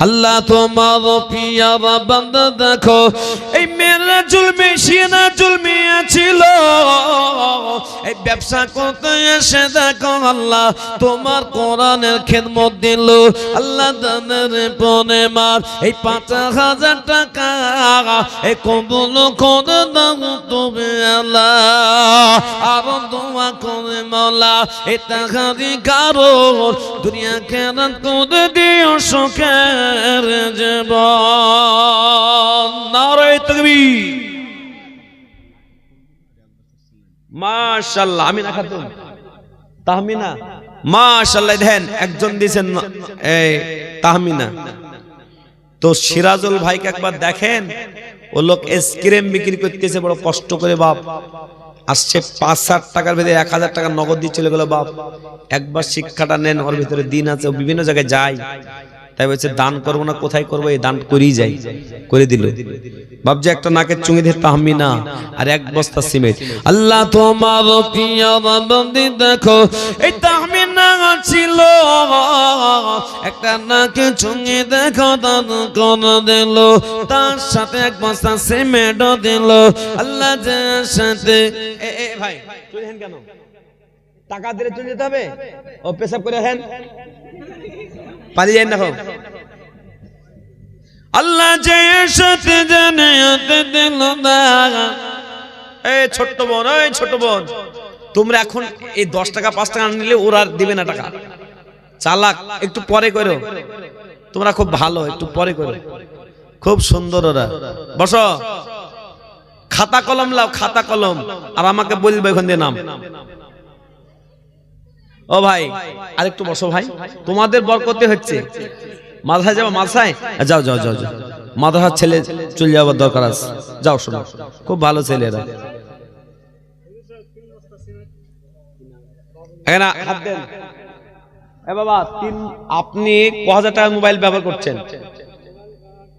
আল্লাহ তোমার পিয়ারা বান্দা দেখো এই মেরাজুল মেশিনা জুলমিয়া ছিল এই ব্যবসা করতে এসে দেখো আল্লাহ তোমার কোরআনের খেদমত দিল আল্লাহ দানের পনে মার এই ৫,০০০ টাকা এই কবুল করে দাও তুমি আল্লাহ আর দোয়া করে মাওলা এই টাকারই কারণ দুনিয়া কেন করে দিও সুখের জীবন নারে তাকবীর মাশাআল্লাহ আমিনা খাতুন তাহমিনা মাশাআল্লাহ দেখেন একজন দিয়েছেন এই তাহমিনা তো সিরাজুল ভাইকে একবার দেখেন ও লোক আইসক্রিম বিক্রি করতেছে বড় কষ্ট করে বাপ আসছে ৫,০০০ টাকার ভিতরে ১,০০০ টাকা নগদ দিয়ে চলে গেল বাপ একবার শিক্ষাটা নেন ওর ভিতরে দিন আছে ও বিভিন্ন জায়গায় যায় তাই বলছে দান করবো না কোথায় করবো এই দান করেই যাই করে দিল বাপ যে একটা নাকের চুঙি দিয়ে তাহমিনা আর ১ বস্তা সিমেন্ট আল্লাহ তোমার পিয়ারা বান্দি দেখো এই তাহমিনা ছিল একটা নাকের চুঙি দেখো দান করে দিল তার সাথে ১ বস্তা সিমেন্ট দিল আল্লাহ যে সাথে ভাই চলে হেন কেন টাকা দিলে চলে যেতে হবে ও পেশাব করে হেন পালিয়ে যান দেখো আল্লাহ যে সাথে জানাতে দিল না এই ছোট বোন তোমরা এখন এই ১০ টাকা ৫ টাকা নিলে ওরা দিবে না টাকা চালাক একটু পরে করো তোমরা খুব ভালো একটু পরে করো খুব সুন্দর ওরা বসো খাতা কলম লাও খাতা কলম আর আমাকে বলবে ওখান দিয়ে নাম ও ভাই আরেকটু বসো ভাই তোমাদের বরকতে হচ্ছে মাদ্রাসায় যাবো মাদ্রাসায় যাও যাও যাও যাও মাদ্রাসার ছেলে চলে যাওয়ার দরকার আছে যাও শোনো খুব ভালো ছেলেরা এখানে হাত দেন এ বাবা আপনি ক,০০০ টাকার মোবাইল ব্যবহার করছেন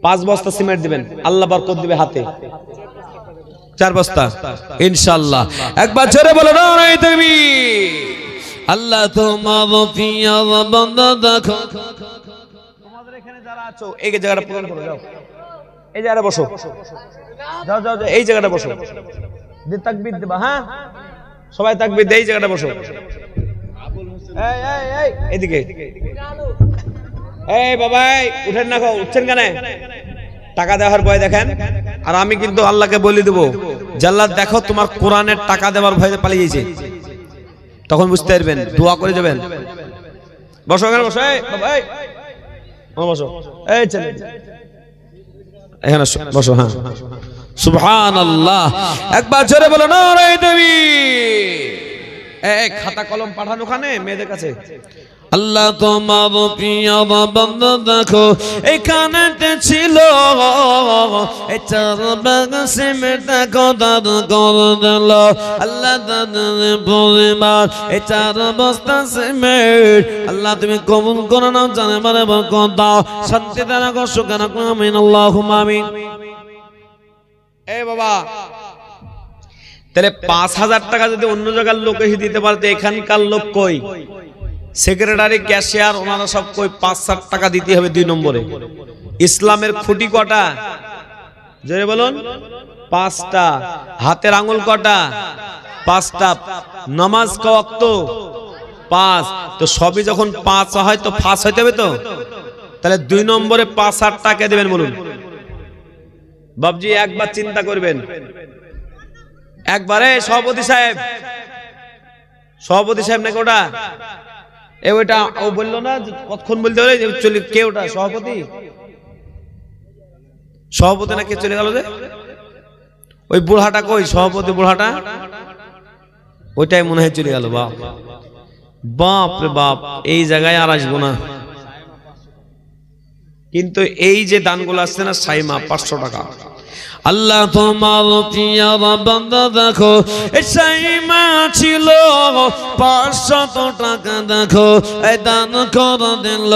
৫ বস্তা সিমেন্ট দিবেন আল্লাহ বরকত দিবে হাতে ৪ বস্তা ইনশাআল্লাহ একবার জোরে বলো নারে তাকবীর আল্লাহ তোমার পিয়ারা বান্দা দেখো তোমাদের এখানে যারা আছো এই জায়গাটা পূরণ করো যাও এই জায়গাটা বসো যাও যাও এই জায়গাটা বসো দি তাকবীর দিবা হ্যাঁ সবাই তাকবীর দেই এই জায়গাটা বসো এই এই এই এদিকে এই বাবা উঠেন না গো উঠছেন কেন টাকা দেওয়ার ভয় দেখেন আর আমি কিন্তু আল্লাহকে বলে দেব জাল্লাত দেখো তোমার কোরআনের টাকা দেওয়ার ভয়ে পালিয়ে গেছে তখন বুঝতে পারবেন দোয়া করে যাবেন বসো এখানে বসো এই বাবা এই বসো এই চলে এখানে বসো হ্যাঁ সুবহানাল্লাহ একবার জোরে বলো নারে তাকবীর এই খাতা কলম পাঠানো ওখানে মেয়েদের কাছে আল্লাহ তোমার পিয়ারা বান্দা দেখো এখানেতে ছিল এই ৪ ব্যাগ সিমেন্ট দেখো দান করে দিল আল্লাহ দানের পরিমাণ এই ৪ বস্তা সিমেন্ট আল্লাহ তুমি কবুল করে নাও জানে মানে বরকত দাও শান্তি দান করো সুখ দান করো আমিন আল্লাহুম্মা আমিন এই বাবা তাহলে ৫,০০০ টাকা যদি অন্য জায়গার লোকে দিতে পারতে এখানকার লোক কই সেক্রেটারি ক্যাশিয়ার ওনারা সব কই ৫,০০০ টাকা দিতে হবে ২ নম্বরে ইসলামের খুঁটি কটা জোরে বলুন ৫টা হাতের আঙ্গুল কটা ৫টা নামাজ ক ওয়াক্ত ৫ তো সবই যখন ৫ হয় তো ফাঁস হইতে হবে তো তাহলে ২ নম্বরে ৫,০০০ টাকা দেবেন বলুন বাবজি একবার চিন্তা করবেন একবারে সভাপতি সাহেব নাকি ওটা ওইটা ও বললো না কতক্ষণ বলতে হবে চলে কে ওটা সভাপতি না কে চলে গেল যে ওই বুড়াটা কই সভাপতি বুড়াটা ওইটাই মনে হয় চলে গেল বাপ বাপ রে বাপ এই জায়গায় আর আসবো না কিন্তু এই যে দানগুলো আসছে না সাইমা ৫০০ টাকা আল্লাহ তোমার পিয়ারা বান্দা দেখো এই সাইমা ছিল ৫০০ টাকা দেখো এই দান করে দিল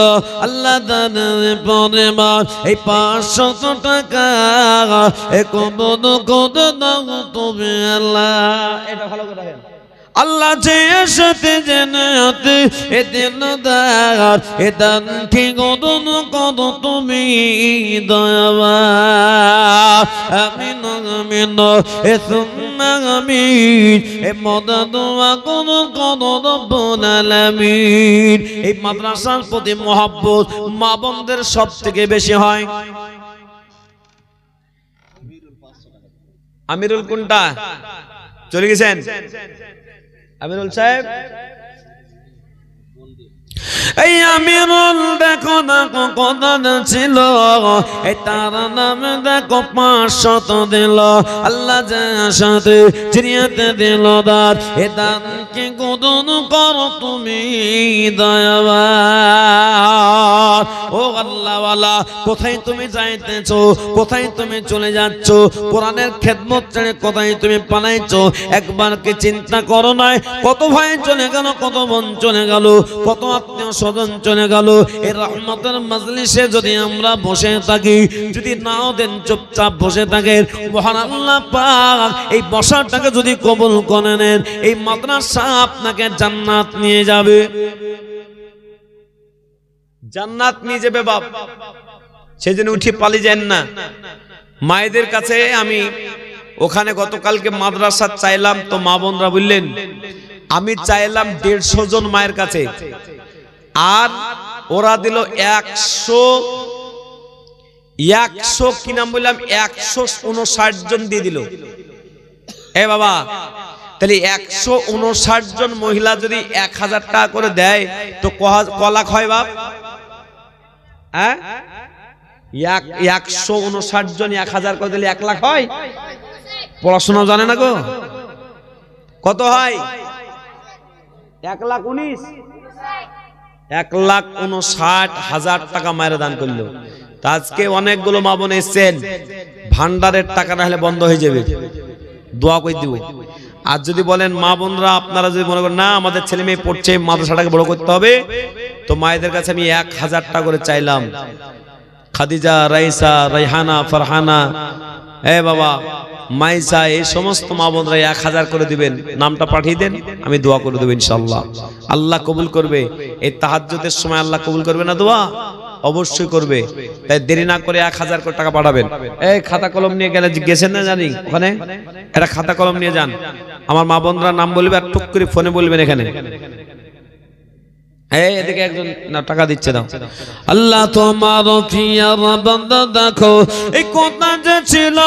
আল্লাহ দানের পরিমাণ এই ৫০০ টাকা এ কবুল করে দাও তুমি আল্লাহ এটা ভালো করে দেখেন আল্লাহ যে সাথে জানাত এ দিলদার এ দান কি গদন কদ তুমি দয়াবান আমিন আমিন এ সুন্না আমিন এ মদদ ওয়া কোন কোন রব্বুল আলামিন। এই মাদ্রাসার প্রতি মহব্বত মা বোনদের সবথেকে বেশি হয়। আমিরুল কোনটা চলে গেছেন? আমিরুল সাহেব এই আমিরুল দেখো দেখো কথা ছিল এই তার নাম দেখো 500 দিল আল্লাহ সাথে চিনিয়াতে দিল দার এ দান কি গোদন করো তুমি দয়াবান। ও আল্লাহওয়ালা কোথায় তুমি যাইতেছো, কোথায় তুমি চলে যাচ্ছ, কোরআনের খেদমত ছেড়ে কোথায় তুমি পালাইছো? একবার কি চিন্তা করো নাই কত ভাই চলে গেল, কত বোন চলে গেল, কত আত্মীয় স্বজন চলে গেল। এই রহমতের মাজলিসে যদি আমরা বসে থাকি, যদি নাও দেন চুপচাপ বসে থাকেন, মহান আল্লাহ পাক এই বসাটাকে যদি কবুল করে নেন, এই মাদ্রাসা আপনাকে জান্নাত নিয়ে যাবে, জান্নাত নিয়ে যাবে বাপ। সেজন্য উঠে পালিয়ে যান না। মায়েদের কাছে আমি ওখানে গতকালকে মাদ্রাসা চাইলাম, তো মা বোনরা বললেন আমি চাইলাম 150 জন মায়ের কাছে, আর ওরা দিল 100 কি নাম বললাম 159 জন দিয়ে দিল। এ বাবা, তাহলে 159 জন মহিলা যদি 1000 টাকা করে দেয় তো ক লাখ হয় বাপ? হ্যাঁ, 159 জন 1000 করে দিলে 1 লাখ হয়। পড়াশোনা জানে না গো, কত হয়? 1,19,000 1,59,000 টাকা মায়ের দান করলো। আজকে অনেকগুলো মা বোন এসছেন, ভান্ডারের টাকা না হলে বন্ধ হয়ে যাবে, দোয়া করে দিব। আর যদি বলেন মা বোনরা আপনারা যদি মনে করেন না আমাদের ছেলে মেয়ে পড়ছে, মাদ্রাসাটাকে বড় করতে হবে, তো মায়েদের কাছে আমি 1000 টাকা করে চাইলাম। খাদিজা, রাইসা, রাইহানা, ফারহানা, এ বাবা মাইসা, এই সমস্ত মা বোনরা 1000 করে দিবেন, নামটা পাঠিয়ে দেন, আমি দোয়া করে দেব ইনশাআল্লাহ। আল্লাহ কবুল করবে। এই তাহাজ্জুদের সময় আল্লাহ কবুল করবে না দোয়া? অবশ্যই করবে। তাই দেরি না করে 1000 করে টাকা পাঠাবেন। এই খাতা কলম নিয়ে গেলে গেছেন না জানি ওখানে, এটা খাতা কলম নিয়ে যান। আমার মা বোনরা নাম বলবে আর টুক করে ফোনে বলবেন এখানে। এদিকে একজন না টাকা দিচ্ছে, দাও। আল্লাহ তোমার প্রিয় বান্দা দেখো এই কথা যে ছিল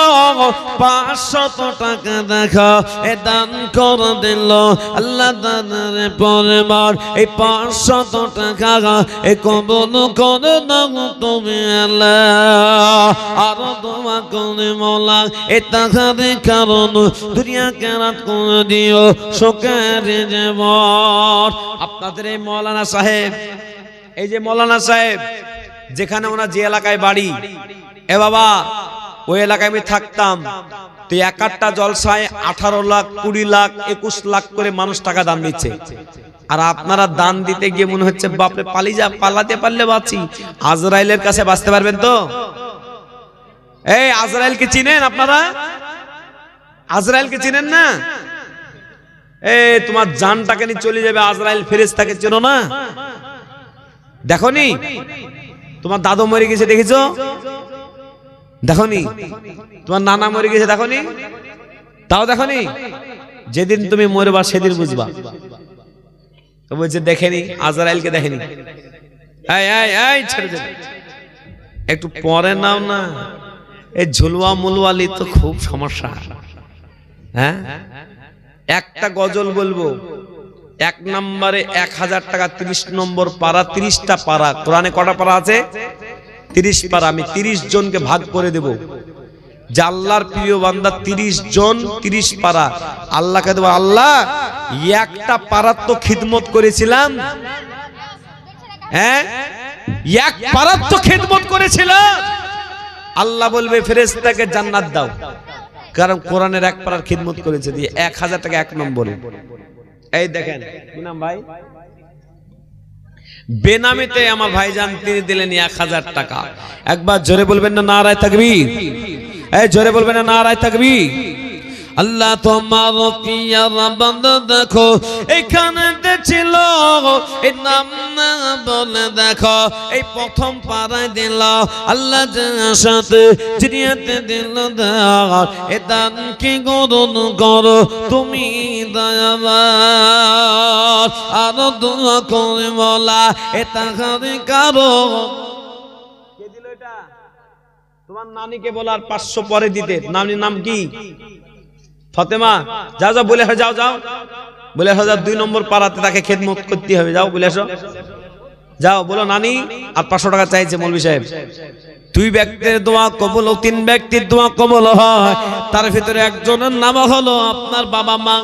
500 টাকা দেখো এ দান করে দিল আল্লাহ। দানের পরিমাণ এই 500 টাকা এ কবুল করে নাও তুমি আল্লাহ। আর দোয়া করে মোলা এই টাকার কারণ দুনিয়া কেরাত করে দিও সুখের জীবন। আপনাদের এই মৌলানা সাহেব, এই যে মৌলানা সাহেব যেখানে ওনার যে এলাকায় বাড়ি, এ বাবা ওই এলাকায় আমি থাকতাম, তো একটা জলসায় 18 লাখ, 20 লাখ, 21 লাখ করে মানুষ টাকা দান দিচ্ছে। আর আপনারা দান দিতে গিয়ে মনে হচ্ছে বাপরে পালাতে পারলে বাঁচি। আজরাইলের কাছে বাঁচতে পারবেন তো? এই আজরাইলকে চিনেন আপনারা? আজরাইলকে চিনেন না? তোমার জানটাকে নিয়ে চলে যাবে আজরাইল ফেরেশতাকে চেনো না? দেখোনি? তোমার দাদু মরে গেছে দেখেছো? দেখোনি? তোমার নানা মরে গেছে দেখোনি? তাও দেখোনি? যেদিন তুমি মরবা সেদিন বুঝবা। তো বলছে দেখেনি, আজরাইলকে দেখেনি। ছেড়ে দেবে, একটু পরে নাও না। এই ঝুলুয়া মুলুয়ালি তো খুব সমস্যা। হ্যাঁ, একটা গজল বলবো, 1 নম্বরে 1000 টাকা, 30 নম্বর পারা, 30টা পারা। কোরআনে কটা পারা আছে? 30 পারা। আমি 30 জনকে ভাগ করে দেব। যে আল্লাহর প্রিয় বান্দা 30 জন 30 পারা, আল্লাহকে দেব। আল্লাহ একটা পারার তো খিদমত করেছিলাম, হ্যাঁ, এক পারার তো খিদমত করেছিলাম। আল্লাহ বলবে ফেরেশতাকে জান্নাত দাও, কারণ কোরআনের 1 পারার খিদমত করেছে। দিয়ে 1000 টাকা 1 নম্বরে। এই দেখেন কি নাম ভাই, বেনামিতে আমার ভাইজান তিনি দিলেন 1000 টাকা। একবার জোরে বলবেন না নারায়ে তাকবীর? এই জোরে বলবেন না নারায়ে তাকবীর? আল্লাহ তোমার পিয়ার বান্দা দেখো এখানে ছিল এই নাম না বলে দেখো এই প্রথম পাড়ায় দিল আল্লাহ সাথে চিনিয়াতে দিল দাও এ দান কি গ্রহণ করো তুমি দয়াবান আরো দোয়া করে বলা এ তাহারি কারণ কে দিল এটা তোমার নানিকে বলার 500 পরে দিতে নানির নাম কি ফাতেমা যাও যাও বলে যাও যাও বলে হাজার 2 নম্বর পাড়াতে তাকে খেদমত করতে হবে যাও বলে আসো যাও বলো নানি আর 500 টাকা চাইছে মৌলভী সাহেব 2 ব্যক্তির দোয়া কবুল ও 3 ব্যক্তির দোয়া কবুল হয় তার ভিতরে একজনের নাম হলো আপনার বাবা মা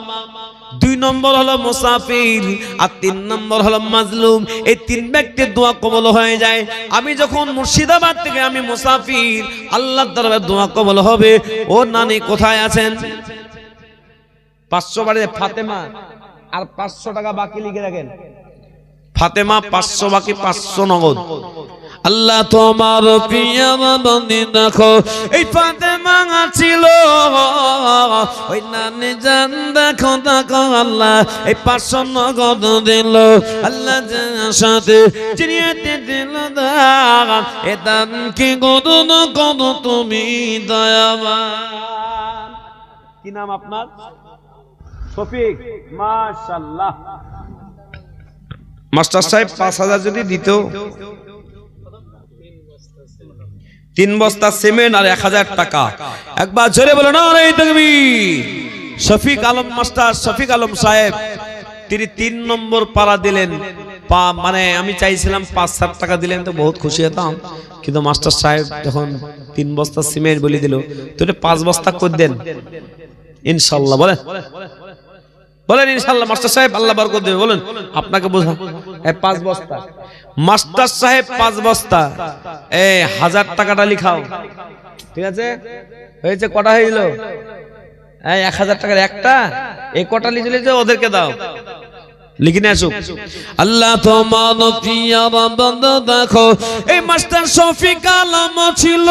2 নম্বর হলো মুসাফির আর 3 নম্বর হলো মাজলুম এই 3 ব্যক্তির দোয়া কবুল হয়ে যায় আমি যখন মুর্শিদাবাদ থেকে আমি মুসাফির আল্লাহর দরবারে দোয়া কবুল হবে ও নানি কোথায় আছেন 500 বাড়ি ফাতেমা আর 500 টাকা বাকি লিখে রাখেন ফাতেমা 500 বাকি 500 নগদ আল্লাহ তোমার প্রিয় বান্দি দেখো এই ফাতেমা ছিল ওই নানি জান দেখো দেখো আল্লাহ এই 500 নগদ দিল আল্লাহ সাথে চিনিয়াতে দিল দান এ দান কি গ্রহণ করো তুমি দয়াবান কি নাম আপনার শফিক মাশাআল্লাহ মাস্টার সাহেব 5000 যদি দিত 3 বস্তা সিমেন্ট আর 1000 টাকা একবার জোরে বলো না রে তাকবীর শফিক আলম মাস্টার শফিক আলম সাহেব তিনি 3 নম্বর পারা দিলেন মানে আমি চাইছিলাম 5-7 টাকা দিলেন তো বহুত খুশি হতাম কিন্তু মাস্টার সাহেব যখন 3 বস্তা সিমেন্ট বলে দিল তো 5 বস্তা করে দেন ইনশাআল্লাহ বলেন বলেন ইনশাআল্লাহ মাস্টার সাহেব আল্লাহ বরকত দেবে বলেন আপনাকে বোঝা 5 বস্তা মাস্টার সাহেব 5 বস্তা এই 1000 টাকাটা লিখাও ঠিক আছে হয়েছে কটা হইল এই 1000 টাকার একটা এই কটা লিখে ওদেরকে দাও লিখে আসুক আল্লাহ তোমার প্রিয় বান্দা দেখো এই মাস্টার শফিক আলম ছিল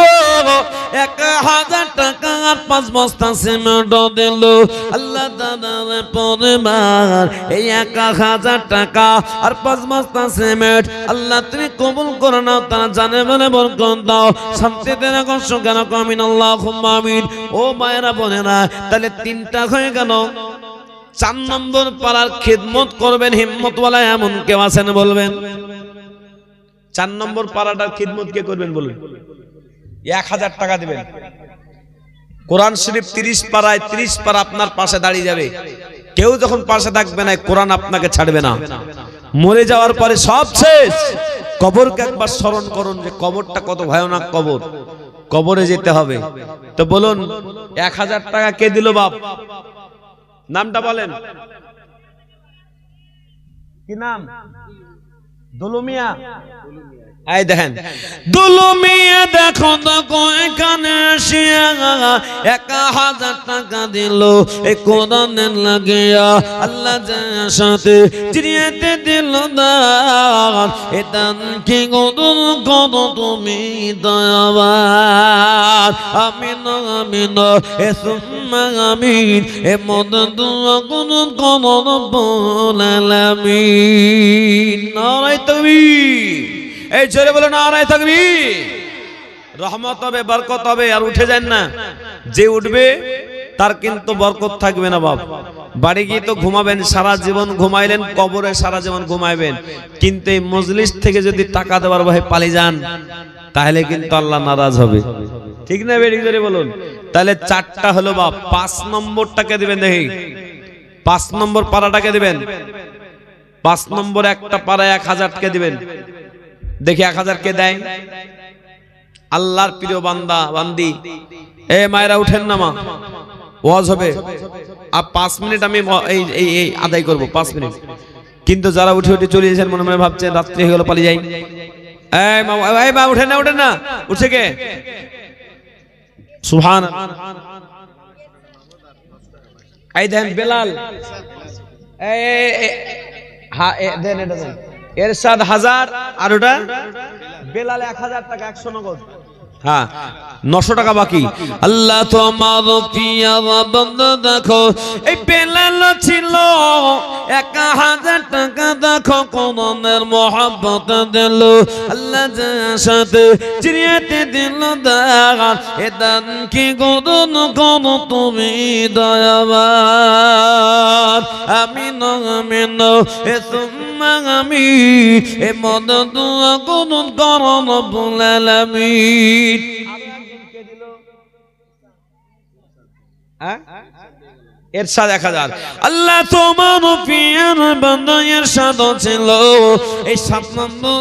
1000 টাকা আর 5 বস্তা সিমেন্ট দিল আল্লাহ দাদার পরিবার এই 1000 টাকা আর 5 বস্তা সিমেন্ট আল্লাহ তুমি কবুল করো না তারা জানে বলে বরকত দাও শান্তিতে রাখো সুখে রাখো আমিন আল্লাহুম্মা আমিন ও মায়েরা বোনেরা তাহলে 3টা হয়ে গেল 4 নম্বর পাড়ার খিদমত করবেন হিম্মতওয়ালা এমন কেউ আছেন বলবেন 4 নম্বর পাড়াটার খিদমত কে করবেন বলুন 1000 টাকা দিবেন কোরআন শরীফ 30 পাড়ায় 30 পাড়া আপনার পাশে দাঁড়িয়ে যাবে কেউ যখন পাশে থাকবে না কোরআন আপনাকে ছাড়বে না মরে যাওয়ার পরে সব শেষ কবরকে একবার স্মরণ করুন যে কবরটা কত ভয়ানক কবর কবরে যেতে হবে তো বলুন 1000 টাকা কে দিল বাপ নামটা বলেন কি নাম দুলুমিয়া এই দেখেন দুলুমিয়া দেখো দেখো এখানে আসিয়া 1000 টাকা দিল এই কোরআনের লাগিয়া আল্লাহ সাথে চিনিয়াতে দিল দান এ দান কি গ্রহণ করো তুমি দয়াবান আমিন আমিন এ সুম্মা আমিন এ মদ দোয়া গ্রহণ করো রব্বুল আলামিন নারে তাকবীর এই জোরে বলো নারায়ে তাকবীর রহমত হবে বরকত হবে আর উঠে যান না যে উঠবে তার কিন্তু বরকত থাকবে না বাপ বাড়ি গিয়ে তো ঘুমাবেন সারা জীবন ঘুমাইলেন কবরে সারা জীবন ঘুমাইবেন কিন্তু এই মজলিস থেকে যদি টাকা দেওয়ার ভয়ে পালিয়ে যান তাহলে কিন্তু আল্লাহ নারাজ হবে ঠিক না বেড়ি জোরে বলুন তাহলে 4টা হলো বাপ 5 নম্বরটাকে দিবেন দেখি 5 নম্বর পাড়াটাকে দিবেন 5 নম্বর একটা পাড়ায় 1000 কে দিবেন দেখি 1000 কে দেয় আল্লাহর প্রিয় বান্দা বান্দি এ মায়েরা উঠেন না মা ওয়াজ হবে আর 5 মিনিট আমি এই আদায় করব 5 মিনিট কিন্তু যারা উঠে উঠে চলে যাচ্ছেন মনে মনে ভাবছেন রাত্রি হয়ে গেল পালিয়ে যাই এই মা উঠেন না উঠছে কে সুবহানাল্লাহ এই দেন বেলাল দেন এটা দেন এরশাদ 1000 আর ওটা বেলাল 1000 টাকা 100 নগদ হ্যাঁ 900 টাকা বাকি। আল্লাহ তোমার পিয়ারা বান্দা দেখো এই বেলাল ছিল 1000 টাকা দেখো কোরআনের মহব্বত দিল আল্লাহ যার সাথে চিরিয়াতে দিল দান এ দান কি গরুন করো তুমি দয়াবান আমিন আমিন এ সুম্মা আমি এ মদ দোয়া করুন করো রব্বুল আলামিন। এরশাদ 1000 আল্লাহ তোমার প্রিয় বান্দা এরশাদ ছিল এই 7 নম্বর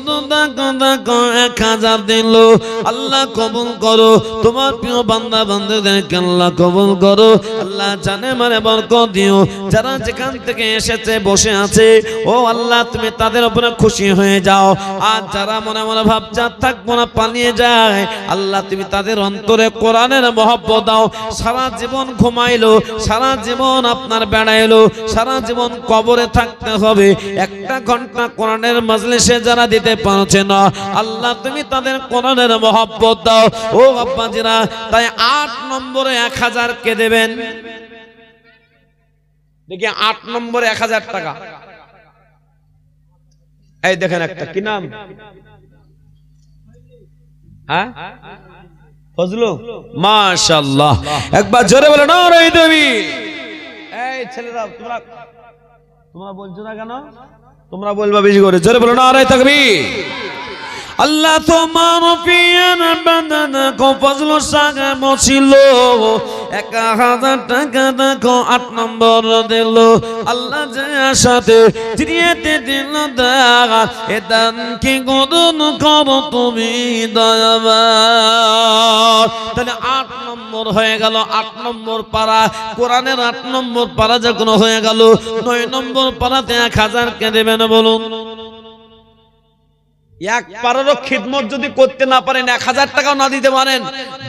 দেখো 1000 দিল আল্লাহ কবুল করো তোমার প্রিয় বান্দা বান্দাদেরকে আল্লাহ কবুল করো আল্লাহ জানে মানে বরকত দিও যারা যেখান থেকে এসেছে বসে আছে ও আল্লাহ তুমি তাদের উপরে খুশি হয়ে যাও আর যারা মনে মনে ভাবছে থাকবো না পালিয়ে যায় আল্লাহ তুমি তাদের অন্তরে কোরআনের মহব্বত দাও সারা জীবন ঘুমাইলো সারা জীবন আপনার বেড়াইলো সারা জীবন কবরে থাকতে হবে 1 ঘন্টা কোরআনের মজলিসে যারা দিতে পারছে না আল্লাহ তুমি তাদের কোরআনের মহব্বত দাও ও আব্বাজিরা তাই 8 নম্বরে 1000 কে দেবেন দেখি 8 নম্বরে 1000 টাকা এই দেখেন একটা কি নাম হ্যাঁ ফজলু মাশাআল্লাহ একবার জোরে বলো নারে তাকবীর। এই ছেলেরা তোমরা বলছো না কেন তোমরা বলবা বেশি করে জোরে বলো নারে তাকবীর। আল্লাহ তোমার প্রিয় বান্দা দেখো ফজলু সাহেব ছিল 1000 টাকা দেখো 8 নম্বর দিল আল্লাহ যার সাথে চিরিয়াতে দিল দান এ দান কি গরুন করো তুমি দয়াবান। তাহলে 8 নম্বর হয়ে গেল 8 নম্বর পারা কোরআনের 8 নম্বর পারা যখন হয়ে গেল 9 নম্বর পারাতে 1000 কে দেবেন বলুন। এক পারারও খিদমত যদি করতে না পারেন 1000 টাকাও না দিতে পারেন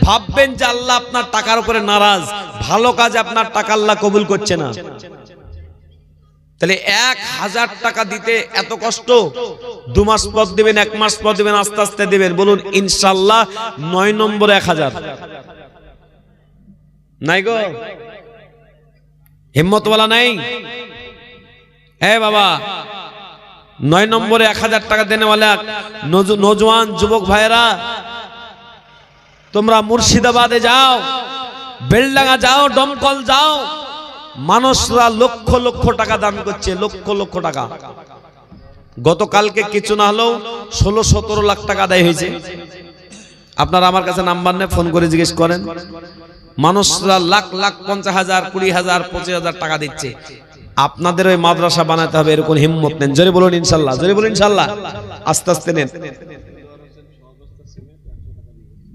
ভাববেন যে আল্লাহ আপনার টাকার উপরে নারাজ ভালো কাজে আপনার টাকা আল্লাহ কবুল করছে না। তাহলে 1000 টাকা দিতে এত কষ্ট 2 মাস পর দিবেন 1 মাস পর দিবেন আস্তে আস্তে দিবেন বলুন ইনশাআল্লাহ 9 নম্বরে 1000 নাই গো হিম্মতওয়ালা নাই এ বাবা 9 নম্বরে 1000 টাকা দেনে वाला নওজোয়ান যুবক ভাইরা তোমরা মুর্শিদাবাদে যাও বেলডাঙ্গা যাও দমকল যাও মানুষরা লক্ষ লক্ষ টাকা দান করছে লক্ষ লক্ষ টাকা গতকালকে কিছু না হলেও 16-17 লাখ টাকা আদায় হয়েছে আপনারা আমার কাছে নাম্বার নিয়ে ফোন করে জিজ্ঞেস করেন মানুষরা লাখ লাখ 50,000 20,000 25,000 টাকা দিচ্ছে আপনাদের ওই মাদ্রাসা বানাতে হবে এরকম হিম্মত নেন জোরে বলুন ইনশাআল্লাহ জোরে বলুন ইনশাআল্লাহ আস্তে আস্তে নেন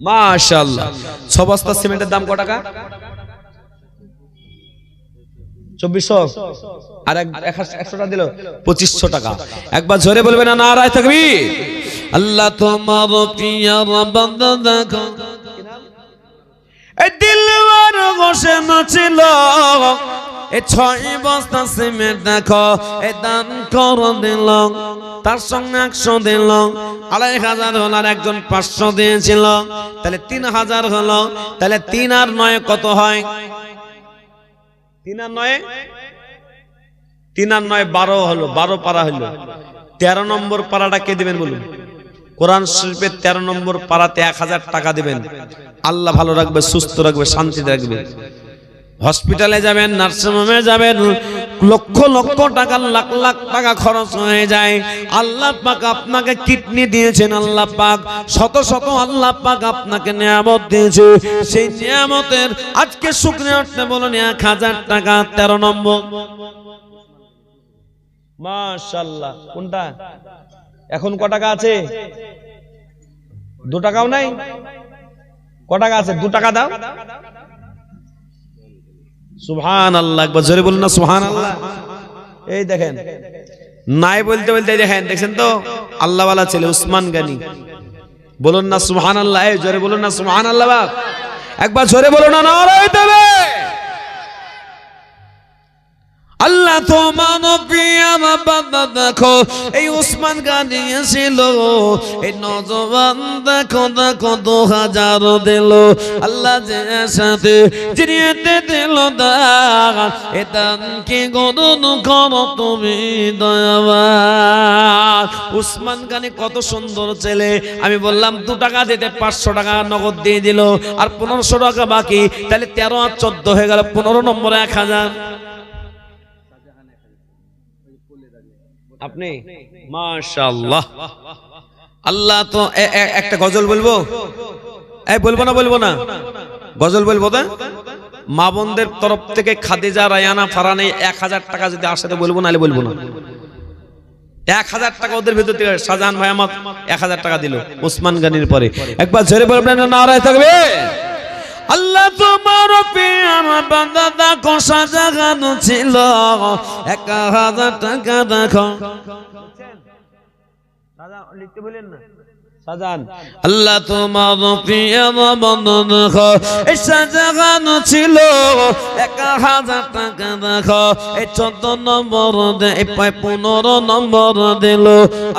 মাশাআল্লাহ 6 বস্তা সিমেন্টের দাম কত টাকা 2400 আর 100 টাকা দিল 2500 টাকা একবার জোরে বলবেন না নারায়ে তাকবীর। আল্লাহ তোমার প্রিয় বান্দা দেখো এই দিলওয়ার বসে নাছিল এই 6 বস্তা সিমেন্ট দেখো এই দান করে দিল তার সঙ্গে 100 দিল 2500 হলো আর একজন 500 দিয়েছিল তাহলে 3000 হলো তাহলে 3 আর 9 কত হয় 3 আর 9 12 হলো 12 পারা হলো 13 নম্বর পারাটা কে দিবেন বলুন কোরআন শরীফের 13 নম্বর পারাতে 1000 টাকা দিবেন আল্লাহ ভালো রাখবে সুস্থ রাখবে শান্তিতে রাখবে হসপিটালে যাবেন নার্সিং হোমে যাবেন লক্ষ লক্ষ টাকা লাখ লাখ টাকা খরচ হয়ে যায় আল্লাহ পাক আপনাকে কিডনি দিয়েছেন আল্লাহ পাক শত শত আল্লাহ পাক আপনাকে নিয়ামত দিয়েছে সেই নিয়ামতের আজকে শুকরিয়া করতে বলেন 1000 টাকা 13 নম্বর মাশাআল্লাহ কোনটা এখন কত টাকা আছে 2 টাকাও নাই কত টাকা আছে 2 টাকা দাও সুবহানাল্লাহ একবার জোরে বলুন না সুবহানাল্লাহ। এই দেখেন নাই বলতে বলতে দেখেন দেখছেন তো আল্লাহ ওয়ালা ছেলে উসমান গনি বলুন না সুবহানাল্লাহ এই জোরে বলুন না সুবহানাল্লাহ বাপ একবার জোরে বলুন না নারায়ে তাকবীর। আল্লাহ তোমার প্রিয় আমার বান্দা দেখো এই উসমান গানি ছিল এই নজওয়ান দেখো দেখো 2000 দিল আল্লাহ যে সাথে জিরিয়েতে দিল দান এ দান কি গণন করো তুমি দয়াবান উসমান গানি কত সুন্দর ছেলে আমি বললাম 2 টাকা দিতে 500 টাকা নগদ দিয়ে দিল আর 1500 টাকা বাকি তাহলে 13 আর 14 হয়ে গেল 15 নম্বরে 1000 আপনি মাশাআল্লাহ আল্লাহ তো একটা গজল বলবো এই বলবো না গজল বলবো না মা বোনদের তরফ থেকে খাদিজা রায়ানা ফারানে 1000 টাকা যদি আসে তো বলবো নালে বলবো না 1000 টাকা ওদের ভিতর থেকে শাহজাহান ভাই আমার 1000 টাকা দিল উসমান গানির পরে একবার জোরে বলবেন না নারায়ে থাকবে আল্লাহ তোমার প্রিয় বান্দা দেখো শাহজাহান ছিল 1000 টাকা দেখো শাহজাহান লিখতে বলেন না শাহজাহান আল্লাহ তোমার প্রিয় বান্দা দেখো এই শাহজাহান ছিল 1000 টাকা দেখো এই 14 নম্বর দে 15 নম্বর দিল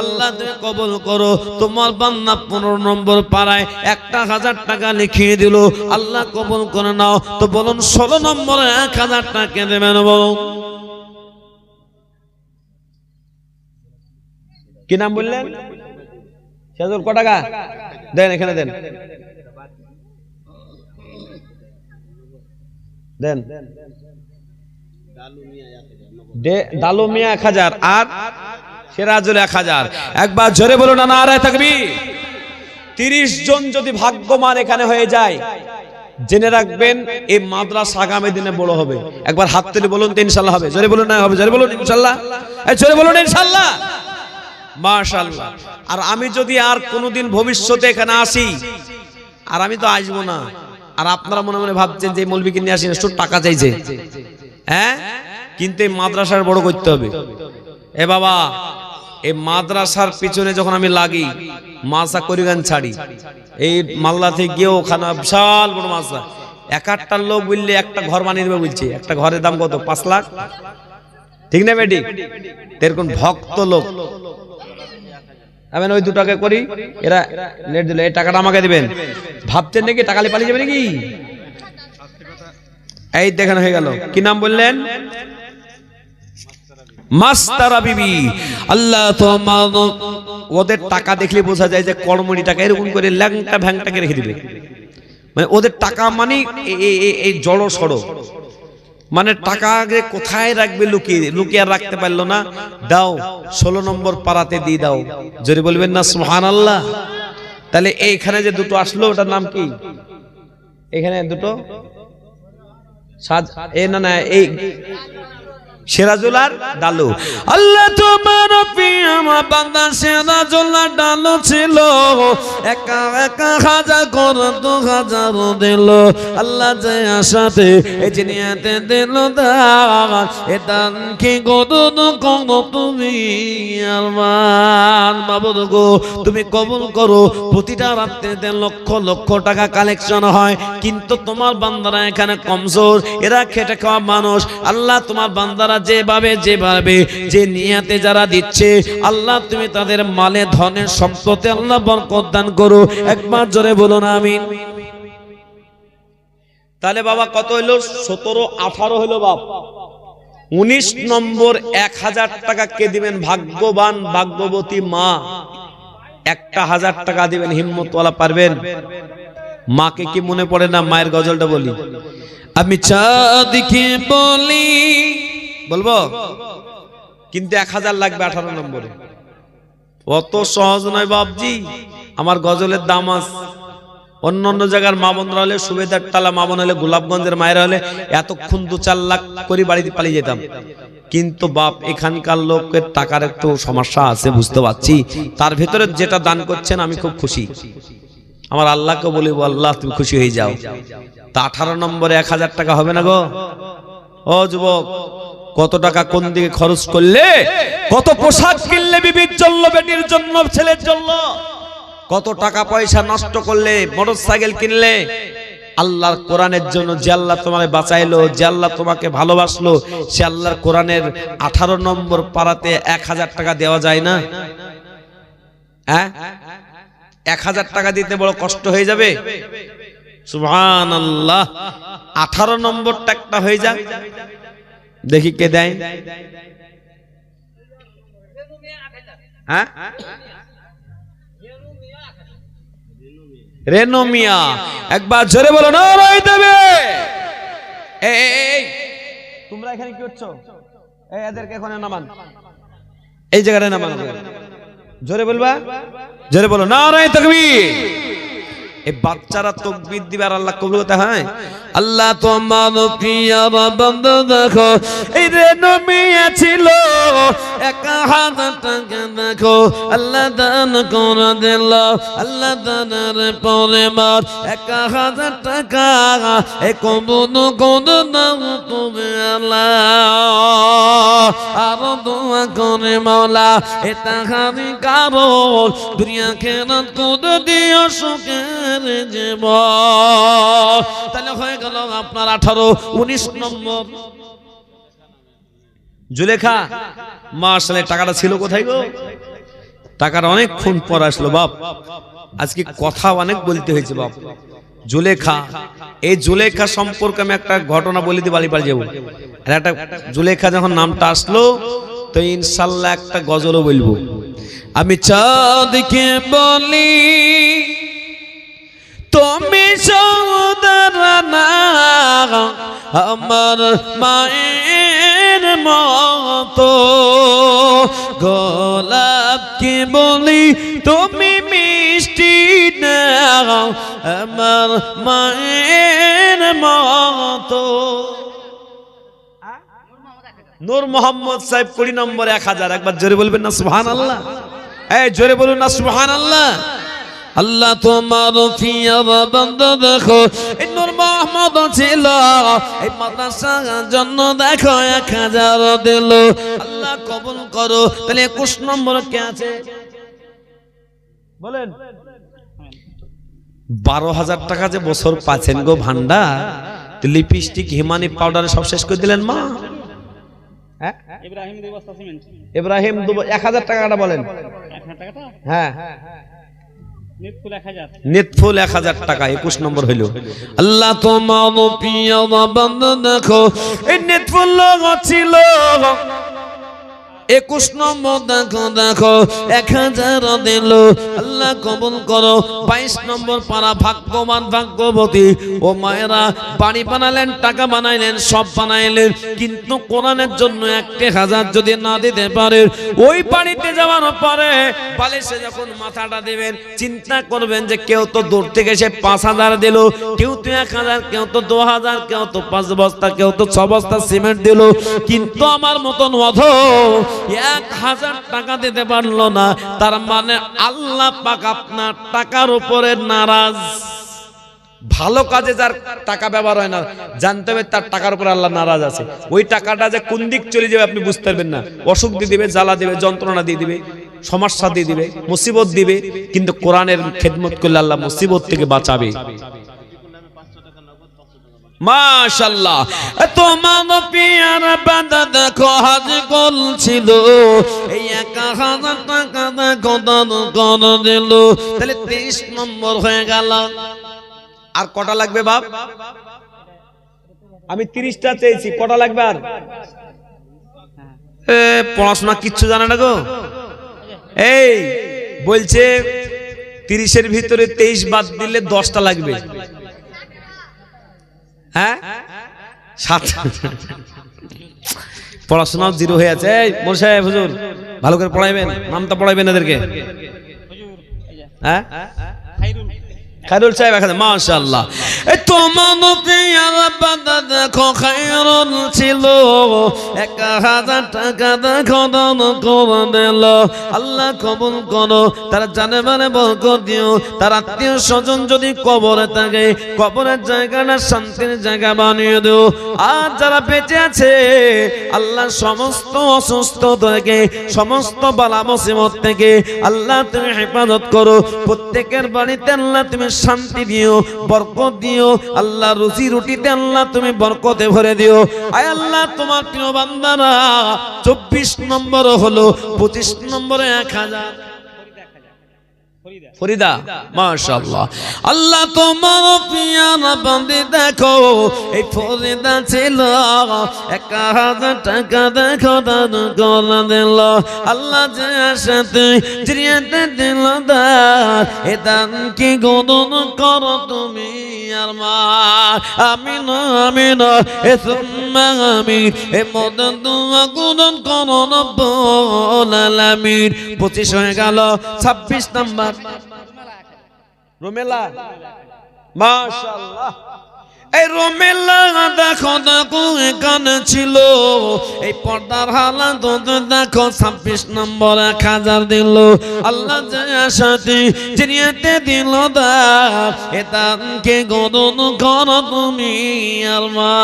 আল্লাহ তুমি কবুল করো তোমার বান্দা 15 নম্বর পারায় 1000 টাকা লিখিয়ে দিল আল্লাহ কবুল করে নাও তো বলুন 16 নম্বরে 1000 টাকা দেবেন বলুন কি নাম বললেন শাহজুল কত টাকা দেন এখানে দেন দেন দালু মিয়া 1000 আর সিরাজুল 1000 একবার জোরে বলুন না নারায়ে তাকবীর 30 জন যদি ভাগ্যবান এখানে হয়ে যায় জেনে রাখবেন এই মাদ্রাসা আগামী দিনে বড় হবে একবার হাত তুলে বলুন তো ইনশাআল্লাহ হবে জোরে বলুন না হবে জোরে বলুন ইনশাআল্লাহ এই জোরে বলুন ইনশাআল্লাহ মাশাআল্লাহ আর আমি যদি আর কোনোদিন ভবিষ্যতে এখানে আসি আর আমি তো আসবো না আর আপনারা মনে মনে ভাবছেন যে মৌলবীকে নিয়ে আসি না শুধু টাকা চাইছে হ্যাঁ কিন্তু এই মাদ্রাসার বড় করতে হবে এ বাবা এই মাদ্রাসার পিছনে যখন আমি লাগি মাসা করিগান ছাড়ি এই মালদা থেকে গিয়ে ওখানে বিশাল বড় মাসা একটা লোক বললে একটা ঘর বানিয়ে দেবে বলছে একটা ঘরের দাম কত 5 লাখ ঠিক না বেটি এরকম ভক্ত লোক আমি ওই 2 টাকা করি এরা নেট দিল এই টাকাটা আমাকে দিবেন ভাবছেন নাকি টাকা নিয়ে পালিয়ে যাবে নাকি এই দেখেন হয়ে গেল কি নাম বললেন মাস্তারা বিবি আল্লাহ তোমার ওদের টাকা দেখলে বোঝা যায় যে কর্মণি টাকা এরকম করে ল্যাংটা ভ্যাংটাকে রেখে দিবে মানে ওদের টাকা মানে এই জড় সড় মানে টাকা আগে কোথায় রাখবে লুকিয়ে রাখতে পারলো না দাও 16 নম্বর পারাতে দিয়ে দাও জোরে বলবেন না সুবহানাল্লাহ তাহলে এইখানে যে দুটো আসলো ওটার নাম কি এখানে দুটো না এই সিরাজুল আর ডালু আল্লাহ তোমার প্রিয় বান্দা সিরাজুল আর ডালু ছিল 1000 করে 2000 দিল আল্লাহ যে আশাতে এই জিনিয়াতে দিল দান এ দান কি গদন কোন তুমি আরমান মাবুদ গো তুমি কবুল করো প্রতিটা রাতে লক্ষ লক্ষ টাকা কালেকশন হয় কিন্তু তোমার বান্দারা এখানে কমজোর এরা খেটে খাওয়া মানুষ আল্লাহ তোমার বান্দারা যেভাবে যে নিয়াতে যারা দিচ্ছে আল্লাহ তুমি তাদের মালে ধনে সম্পদে আল্লাহ বরকত দান করো একবার জোরে বলুন আমিন তাহলে বাবা কত হইলো 17 18 হইলো বাপ 19 নম্বর 1000 টাকা কে দিবেন ভাগ্যবান ভাগ্যবতী মা 1000 টাকা দিবেন হিম্মতওয়ালা পারবেন মাকে কি মনে পড়ে না মায়ের গজলটা বলি আমি চাঁদকে বলি বলবো কিন্তু 1000 লাগবে 18 নম্বরে অত সহজ নয় বাপজি আমার গজলের দাম আছে অন্য জায়গার মা বোনরা হলে সুবেদার টালা মা বোন হলে গোলাপগঞ্জের মায়েরা হলে এতক্ষণ 2-4 লাখ করে বাড়িতে পালিয়ে যেতাম কিন্তু বাপ এখানকার লোকের টাকার একটু সমস্যা আছে বুঝতে পারছি তার ভিতরে যেটা দান করছেন আমি খুব খুশি আমার আল্লাহকে বলি আল্লাহ তুমি খুশি হয়ে যাও তা 18 নম্বরে 1000 টাকা হবে না গো ও যুবক কত টাকা কোন দিকে খরচ করলে কত পোশাক কিনলে বিবির জন্য বেটির জন্য ছেলের জন্য কত টাকা পয়সা নষ্ট করলে মোটরসাইকেল কিনলে আল্লাহর কোরআনের জন্য যে আল্লাহ তোমাকে বাঁচাইলো, যে আল্লাহ তোমাকে ভালোবাসলো, সে আল্লাহর কোরআনের 18 নম্বর পারাতে 1000 টাকা দেওয়া যায় না? হ্যাঁ, 1000 টাকা দিতে বড় কষ্ট হয়ে যাবে? সুবহানাল্লাহ। 18 নম্বরটা একটা হয়ে যাক, দেখি কে দেয়। হ্যাঁ, রেনু মিয়া, একবার জোরে বলো নারায়ে দেবে। এই তোমরা এখানে কি করছো? এই এদেরকে এখানে নামান, এই জায়গায় নামান। জোরে বলবা, জোরে বলো নারায়ে তাকবীর। এই বাচ্চারা তাকবীর দিবে আর আল্লাহ কবুল করতে হয়। আল্লাহ তোমার প্রিয় বান্দা দেখো, এই রেনু মিয়া ছিল 1000 টাকা, দেখো আল্লাহ দান করে দিল। আল্লাহ দানের পরে মার 1000 টাকা এ কবুল করে দাও তুমি আল্লাহ। আর দোয়া করে মাওলা এ তাহারি কারণ দুনিয়া খেরাত করে দিও সুখের জীবন। তাহলে হয়ে গেল আপনার 18, 19 নম্বর। জুলেখা, মাশাআল্লাহ, টাকাটা ছিল কোথায় গো? টাকাটা অনেকক্ষণ পর আসলো বাপ, আজকে কথা অনেক বলতে হয়েছে বাপ। জুলেখা, এই জুলেখা সম্পর্কে আমি একটা ঘটনা বলে দিই, বাড়ি বাড়ি যাবো। আর একটা জুলেখা যখন নামটা আসলো তো ইনশাআল্লাহ একটা গজলও বলবো। আমি চাঁদকে বলি তুমি সৌদারানা, আমার মায়ের মতো। গোলাপকে বলি তুমি মিষ্টি না, আমার মায়ের মতো। নূর মোহাম্মদ সাহেব 20 নম্বর 1000, একবার জোরে বলবেন না সুবহানাল্লাহ? এই জোরে বলুন না সুবহানাল্লাহ। আল্লাহ তোমার প্রিয় বান্দা দেখো, এই নূর মোহাম্মদ ছিল এই মাদ্রাসার জন্য দেখো 1000 দিল। আল্লাহ কবুল করো। তাহলে 21 নম্বর কে আছে বলেন? 12,000 টাকা যে বছর পাচ্ছেন গো ভান্ডা, লিপস্টিক হিমানি পাউডার সব শেষ করে দিলেন মা। হ্যাঁ, ইব্রাহিম 2 বস্তা সিমেন্ট, ইব্রাহিম 1000 টাকাটা বলেন। 1000 টাকাটা? হ্যাঁ, নিতফুল 1000 টাকা 21 নম্বর হইল। আল্লাহ তোমার প্রিয় বান্দা দেখো, এই নিতফুল ছিল 21 নম্বর। দেখো দেখো 1000 দিল। আল্লাহ কবুল করো। 22 নম্বর পারা, ভাগ্যবান ভাগ্যবতী ও মায়েরা, বাড়ি বানালেন, টাকা বানাইলেন, সব বানাইলেন, কিন্তু কোরআনের জন্য 1000 যদি না দিতে পারে, ওই বাড়িতে যাওয়ার পরে বালিশে যখন মাথাটা দিবেন চিন্তা করবেন যে কেউ তো দূর থেকে এসে 5000 দিল, কেউ তো 1000, কেউ তো 2000, কেউ তো 5 বস্তা, কেউ তো 6 বস্তা সিমেন্ট দিল, কিন্তু আমার মতন অধম 1000 টাকা দিতে পারলো না। তার মানে আল্লাহ পাক আপনার টাকার উপরে নারাজ। ভালো কাজে যার টাকা ব্যবহার হয় না, জানতে হবে তার টাকার উপর আল্লাহ নারাজ আছে। ওই টাকাটা যে কোন দিক চলে যাবে আপনি বুঝতে পারবেন না। অসুখ দিয়ে দিবে, জ্বালা দিবে, যন্ত্রণা দিয়ে দিবে, সমস্যা দিয়ে দিবে, মুসিবত দিবে, কিন্তু কোরআনের খেদমত করলে আল্লাহ মুসিবত থেকে বাঁচাবে। মাশাআল্লাহ। তোমার পিয়ার বান্দা দেখো হজ করছিল, এই 1000 টাকা দেখো দান করে দিল। তাহলে 23 নম্বর হয়ে গেল। আর কটা লাগবে বাপ? আমি 30টা চেয়েছি, কটা লাগবে আর? পড়াশোনা কিচ্ছু জানে না গো। এই বলছে 30-এর ভিতরে 23 বাদ দিলে 10টা লাগবে। হ্যাঁ, 7। পড়াশোনাও 0 হয়ে আছে। এই মোর সাহেব হুজুর ভালো করে পড়াইবেন, নামটা পড়াইবেন এদেরকে। হ্যাঁ, খায়রুল সাহেব এখানে। মাশাআল্লাহ। এই তোমার প্রিয় বান্দা দেখো খায়রুল ছিল 1000 টাকা দেখো দান করে দিল। আল্লাহ কবুল করো। তারা জানে মানে বরকত দিও। তার আত্মীয় স্বজন যদি কবরে থাকে, কবরের জায়গাটা শান্তির জায়গা বানিয়ে দিও। আর যারা বেঁচে আছে আল্লাহ সমস্ত অসুস্থ থেকে, সমস্ত বালা মুসিবত থেকে আল্লাহ তুমি হেফাজত করো। প্রত্যেকের বাড়িতে আল্লাহ তুমি শান্তি দিও, বরকত দিও আল্লাহ। রুজি রুটিতে আল্লাহ তুমি বরকতে ভরে দিও। আয় আল্লাহ, তোমার প্রিয় বান্দারা 24 নম্বর হলো, 25 নম্বরে 1000 ফরিদা, মাশাআল্লাহ। আল্লাহ তোমার পিয়ারা বান্দে দেখো, এই ফরিদা ছিল 1000 টাকা দেখো দান করে দিল আল্লাহ। যে আশাতে জিরিয়াতে দিল দান, এ দান কি গণন করো তুমি আর মা। আমিন আমিন এ সুম্মা আমিন, এ মদন দোয়া গণন করো রব্বুল আলামিন। 25 হয়ে গেল। 26 নাম্বার রোমেলা, মাশাআল্লাহ। এই রোমেলা দেখো দেখো এখানে ছিল, এই পর্দার হালাত দেখো। 26 নম্বর 1000 দিল আল্লাহ। যে আশাতে জিরিয়াতে দিল দান, এ দানকে গণন করো তুমি আর মা।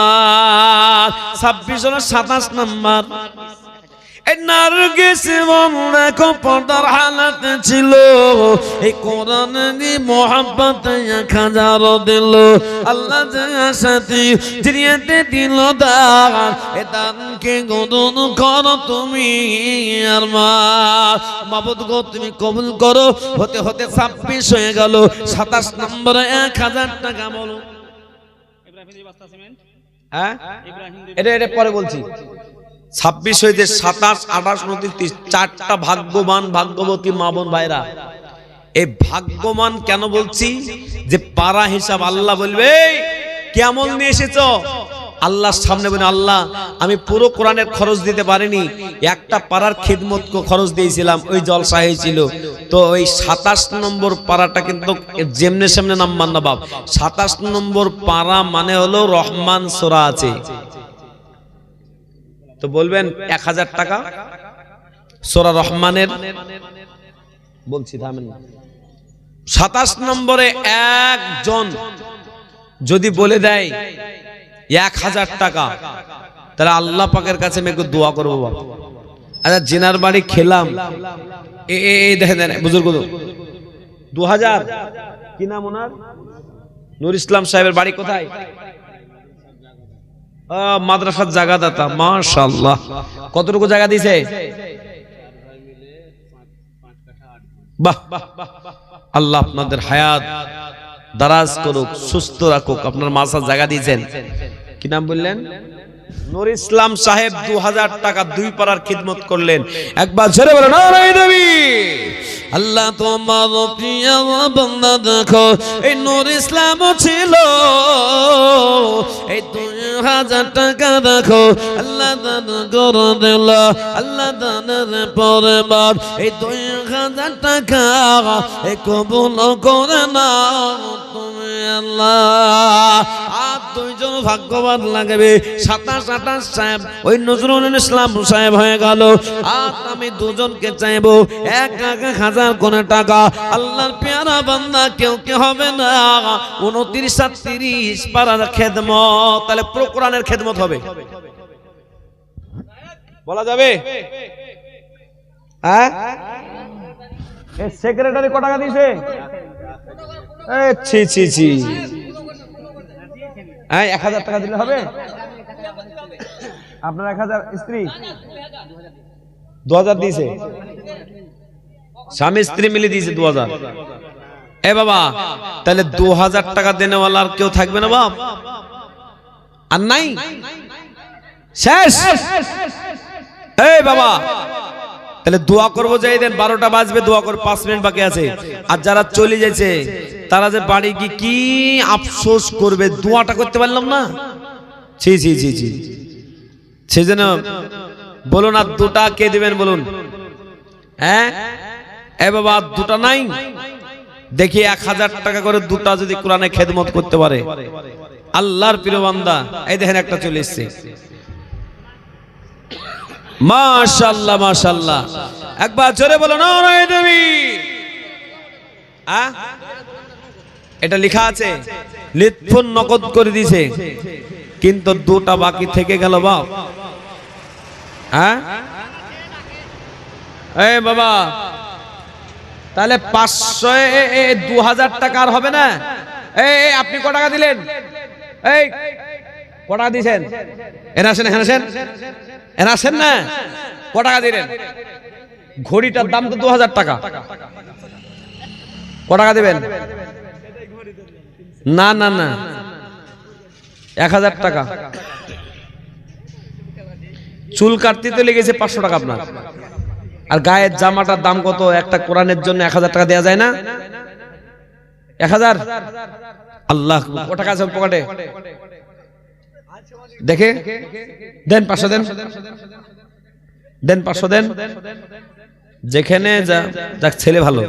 26 হলো 27 নম্বর। এই নার্গিস দেখো পর্দার হালাত ছিল, এই কোরআনের মোহাব্বত 1000 দিল আল্লাহ। যে আশাতে জিরিয়াতে দিল দান, এ দানকে গণন করো তুমি আর মা। মাবুদ গো তুমি কবুল করো। হতে হতে 26 হয়ে গেল। 27 নম্বরে 1000 টাকা বলো। হ্যাঁ, এটা পরে বলছি। 26 হইতে 27, 28, 29, 4টা ভাগ্যবান ভাগ্যবতী মা বোন ভাইরা। এই ভাগ্যবান কেন বলছি? যে পারা হিসাব আল্লাহ বলবে কেমন নিয়ে এসেছো, আল্লাহর সামনে বলে আল্লাহ আমি পুরো কোরআনের খরচ দিতে পারিনি, একটা পারার খিদমত খরচ দিয়েছিলাম, ওই জলসা হয়েছিল। তো ওই 27 নম্বর পারাটা কিন্তু যেমনে সামনে নাম্বার না বাপ। 27 নম্বর পারা মানে হলো রহমান সূরা আছে। তো বলবেন 1000 টাকা সূরা রহমানের বলছি, থামেন না। 27 নম্বরে একজন যদি বলে দেয় 1000 টাকা, তাহলে আল্লাহ পাকের কাছে আমি একটু দোয়া করবো বাবা। আচ্ছা, জিনার বাড়ি খেলাম, দেখেন বুজুর্গ 2000, কি নাম ওনার? নূর ইসলাম সাহেবের বাড়ি কোথায়? মাদ্রাসার জায়গা দাতা, মাশাআল্লাহ। কতটুকু জায়গা দিয়েছে? বাহ, আল্লাহ আপনাদের হায়াত দারাজ করুক, সুস্থ রাখুক। আপনার মাসার জায়গা দিয়েছেন, কি নাম বললেন? নূর ইসলাম সাহেব 2000 টাকা 2 পারার খিদমত করলেন। একবার ছেড়ে বলেন নারায়ে তাকবীর। আল্লাহ তোমার প্রিয় বান্দা দেখো, এই নূর ইসলাম ছিল, এই 2000 টাকা দেখো আল্লাহ দান করে দিল আল্লাহ। দানের পরে বার এই 2000 টাকা এই কবুল করে নাও তুমি আল্লাহ। আর 2 জন ভাগ্যবান লাগবে। 27, 28 সাহেব ওই নজরুল ইসলাম সাহেব হয়ে গেল। আর আমি 2 জনকে চাইবো 1000 কোটি টাকা। আল্লাহর পেয়ারা বান্দা কেউ কে হবে না। 29 আর 30 পারার খেদমত, তাহলে পুরো কোরআনের খেদমত হবে, বলা যাবে? হ্যাঁ, এই সেক্রেটারি কত টাকা দিয়েছে? ছি ছি ছি, হ্যাঁ 1000 টাকা দিলে হবে? আপনার 1000 স্ত্রী 2000 দিয়েছে, স্বামী স্ত্রী মিলে দিয়েছে 2000। এ বাবা, তাহলে 2000 টাকা দেনেওয়ালা আর কেউ থাকবে না বাপ? আর নাই, শেষ। এই বাবা, তাহলে দোয়া করবো যাই দেন, 12টা বাজবে, দোয়া করবো, 5 মিনিট বাকি আছে। আর যারা চলে যাচ্ছে তারা যে বাড়ি গিয়ে কি আফসোস করবে, দোয়াটা করতে পারলাম না। ছি ছি ছি ছি, সেই জন্য বলুন, আর 2টা কে দিবেন বলুন? হ্যাঁ, এ বাবা 2টা নাই, দেখি 1000 টাকা করে 2টা যদি কোরআনে খেদমত করতে পারে আল্লাহর প্রিয় বান্দা। এই দেখেন একটা চলে এসছে, মাশাআল্লাহ মাশাআল্লাহ। একবার জোরে বলো নারায়ে তাকবীর। এটা লেখা আছে লিতফুন নকদ করে দিয়েছে, কিন্তু 2টা বাকি থেকে গেল বাপ। এই বাবা, তাহলে 500 2000 টাকা আর হবে না। এই আপনি ক টাকা দিলেন? এই ক টাকা দিয়েছেন? এনা আসেন না, ক টাকা দিলেন? ঘড়িটার দাম তো 2000 টাকা। ক টাকা দিবেন? না না না, 1000 টাকা। চুল কাটতে তো লেগেছে 500 টাকা আপনার। আর গায়ের জামাটার দাম কত? একটা কোরআনের জন্য 1000 টাকা দেওয়া যায় না? 1000? আল্লাহ, ক টাকা আছে পকেটে? দেখে দেন, 500 দেন, 500 দেন। যেখানে যাক ছেলে ভালো,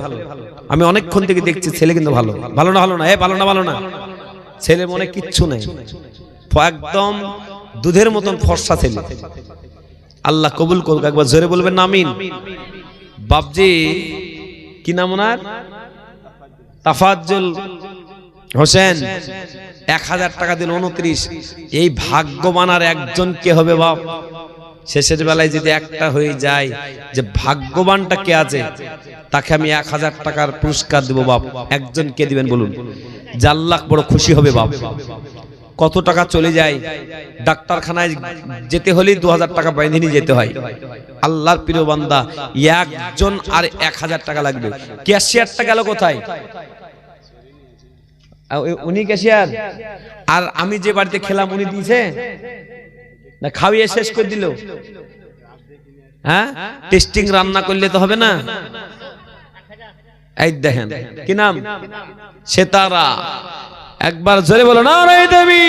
আমি অনেকক্ষণ থেকে দেখছি ছেলে কিন্তু ভালো। ভালো না? ভালো না। ছেলে মনে কিচ্ছু নেই, একদম দুধের মতন ফর্সা ছেলে। আল্লাহ কবুল করুক। একবার জোরে বলবেন না আমিন। বাপজি কি নাম ওনার? তাফাজ্জুল হোসেন। 1000 টাকা দিন 29। এই ভাগ্যবান আর একজন কে হবে বাপ? শেষের বেলায় যদি একটা হয়ে যায় যে ভাগ্যবানটা কে আছে, তাকে আমি 1000 টাকার পুরস্কার দেব বাপ। একজন কে দিবেন বলুন? যে আল্লাহ বড় খুশি হবে বাপ। কত টাকা চলে যায়, ডাক্তারখানায় যেতে হলে 2000 টাকা বাইন্ধে নিয়ে যেতে হয়। আল্লাহর প্রিয় বান্দা, একজন আর 1000 টাকা লাগবে। ক্যাশিয়ারটা গেল কোথায়? উনি ক্যাশিয়ার। আর আমি যে বাড়িতে খেলাম উনি দিয়েছে না? খাওয়িয়ে শেষ করে দিল। হ্যাঁ, টেস্টিং রান্না করলে তো হবে না। এই দেখেন কি নাম? সেতারা। একবার জোরে বলো না রে দেবী।